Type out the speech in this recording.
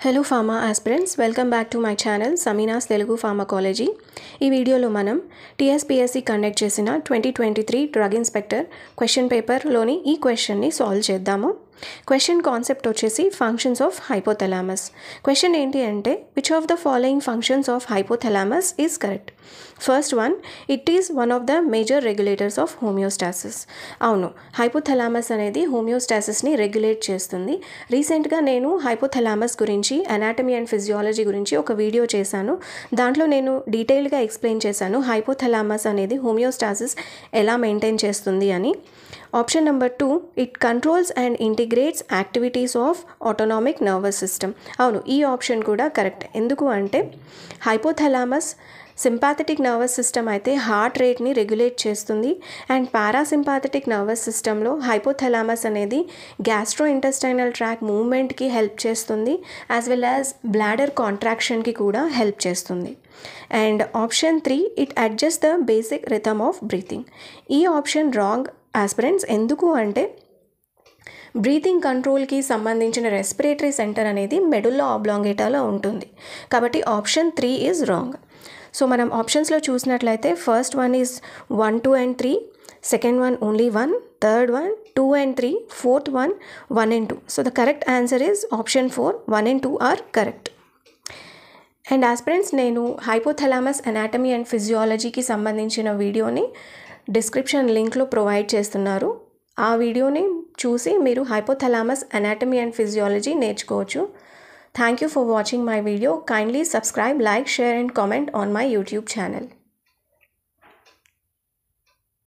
Hello Pharma aspirants, welcome back to my channel Samina's Telugu Pharmacology. ఈ వీడియోలో మనం TSPSC conduct చేసిన 2023 drug inspector question పేపర్లోని ఈ క్వశ్చన్ని సాల్వ్ చేద్దాము. క్వశ్చన్ కాన్సెప్ట్ వచ్చేసి ఫంక్షన్స్ ఆఫ్ హైపోథలామస్. క్వశ్చన్ ఏంటి అంటే which of the following functions of hypothalamus is correct. First one, it is one of the major regulators of homeostasis. అవును, hypothalamus అనేది హోమియోస్టాసిస్ని regulate చేస్తుంది. రీసెంట్గా నేను హైపోథలామస్ గురించి అనాటమీ అండ్ ఫిజియాలజీ గురించి ఒక వీడియో చేశాను. దాంట్లో నేను డీటెయిల్గా ఎక్స్ప్లెయిన్ చేశాను హైపోథలామస్ అనేది హోమియోస్టాసిస్ ఎలా మెయింటైన్ చేస్తుంది అని. Option number 2, it controls and integrates activities of autonomic nervous system. అవును, ఈ ఆప్షన్ కూడా కరెక్ట్. ఎందుకు అంటే హైపోథలామస్ సింపాథెటిక్ నర్వస్ సిస్టమ్ అయితే హార్ట్ రేట్ని రెగ్యులేట్ చేస్తుంది అండ్ పారాసింపాథెటిక్ నర్వస్ సిస్టంలో హైపోథలామస్ అనేది గ్యాస్ట్రో ఇంటెస్టైనల్ ట్రాక్ మూవ్మెంట్కి హెల్ప్ చేస్తుంది యాజ్ వెల్ యాజ్ బ్లాడర్ కాంట్రాక్షన్కి కూడా హెల్ప్ చేస్తుంది. And option 3, it adjust the basic rhythm of breathing. ఈ ఆప్షన్ రాంగ్ ఆస్పిరెంట్స్. ఎందుకు అంటే బ్రీతింగ్ కంట్రోల్కి సంబంధించిన రెస్పిరేటరీ సెంటర్ అనేది మెడుల్లా ఆబ్లాంగేటాలో ఉంటుంది. కాబట్టి ఆప్షన్ 3 ఈజ్ రాంగ్. సో మనం ఆప్షన్స్లో చూసినట్లయితే first one is 1, 2 and 3, second one only 1, third one 2 and 3, fourth one 1 and 2. So the correct answer is option 4, 1 and 2 are correct. And aspirants, నేను hypothalamus anatomy and ఫిజియాలజీకి సంబంధించిన వీడియోని description లింక్లో provide చేస్తున్నారు. ఆ వీడియోని చూసి మీరు హైపోథలామస్ అనాటమీ అండ్ ఫిజియాలజీ నేర్చుకోవచ్చు. Thank you for watching my video. Kindly subscribe, like, share and comment on my YouTube channel.